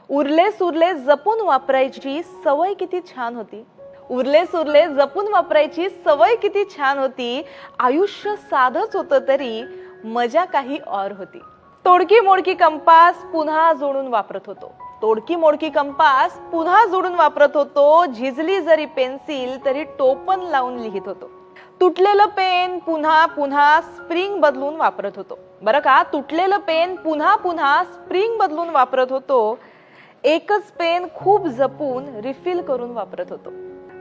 उरले सुरले जपून वापरायची सवय किती छान होती. उरले सुरले जपून वापरायची सवय किती छान होती. आयुष्य साधच होतं तरी मजा काही और होती. तोडकी मोडकी कंपास पुन्हा जोडून वापरत होतो. तोडकी मोडकी कंपास पुन्हा जोडून वापरत होतो. झिजली जरी पेन्सिल तरी टोपण लावून लिहित होतो. तुटलेलं पेन पुन्हा पुन्हा स्प्रिंग बदलून वापरत होतो. बरं का, तुटलेलं पेन पुन्हा पुन्हा स्प्रिंग बदलून वापरत होतो. एकच पेन खूप जपून रिफिल करून वापरत होतो.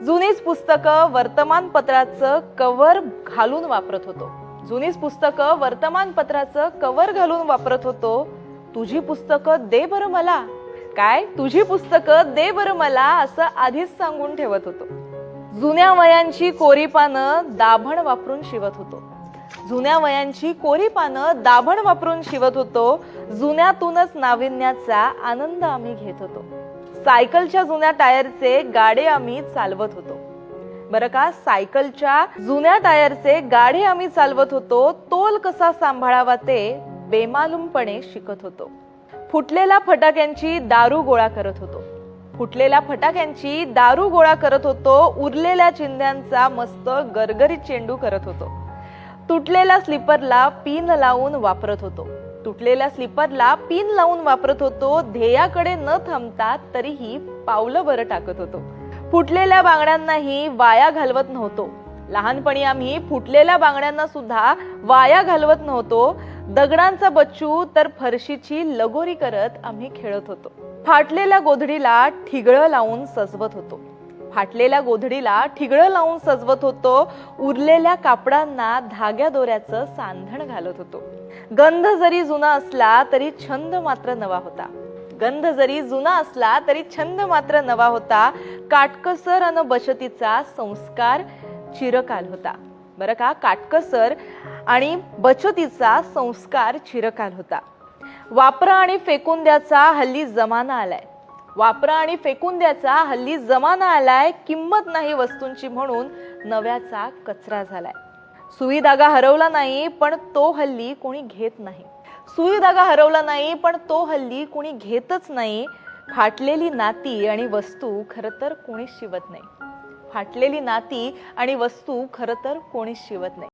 जुनीच पुस्तकं वर्तमानपत्राचं कव्हर घालून वापरत होतो. जुनीच पुस्तकं वर्तमानपत्राचं कव्हर घालून वापरत होतो. तुझी पुस्तकं दे बरं मला, काय तुझी पुस्तकं दे बरं मला असं आधीच सांगून ठेवत होतो. जुन्या वयांची कोरी पानं दाभण वापरून शिवत होतो. जुन्या वयांची कोरी पानं दाभण वापरून शिवत होतो. जुन्यातूनच नाविन्याचा आनंद आम्ही घेत होतो. सायकलच्या जुन्या टायरचे गाडे आम्ही चालवत होतो. बरं का, सायकलच्या जुन्या टायरचे गाडे आम्ही चालवत होतो. तोल कसा सांभाळावा ते बेमालूमपणे शिकत होतो. फुटलेल्या फटाक्यांची दारू गोळा करत होतो. फुटलेल्या फटाक्यांची दारू गोळा करत होतो. उरलेल्या चिंध्यांचा मस्त गरगरीत चेंडू करत होतो. तुटलेल्या स्लीपरला पिन लावून वापरत होतो. तुटलेल्या स्लीपरला पिन लावून वापरत होतो. ध्येयाकडे न थांबता तरीही पावलं बरं टाकत होतो. फुटलेल्या बांगड्यांनाही वाया घालवत नव्हतो. लहानपणी आम्ही फुटलेल्या बांगड्यांना सुद्धा वाया घालवत नव्हतो. दगडांचा बच्चू तर फरशीची लगोरी करत आम्ही खेळत होतो. फाटलेल्या गोधडीला ठिगळं लावून सजवत होतो. फाटलेल्या गोधडीला ठिगळं लावून सजवत होतो. उरलेल्या कापडांना धाग्या दोऱ्याचं सांधण घालत होतो. गंध जरी जुना असला तरी छंद मात्र नवा होता. गंध जरी जुना असला तरी छंद मात्र नवा होता. काटकसर अन बचतीचा संस्कार चिरकाल होता. बरं का, काटकसर आणि बचतीचा संस्कार चिरकाल होता. वापरा आणि फेकून द्याचा हल्ली जमाना आलाय. वापरा आणि फेकून द्याचा हल्ली जमाना आलाय. किंमत नाही वस्तूंची म्हणून नव्याचा कचरा झालाय. सुई धागा हरवला नाही पण तो हल्ली कोणी घेत नाही. सुई धागा हरवला नाही पण तो हल्ली कोणी घेतच नाही. फाटलेली नाती आणि वस्तू खरं तर कोणीच शिवत नाही. फाटलेली नाती आणि वस्तू खरं तर कोणीच शिवत नाही.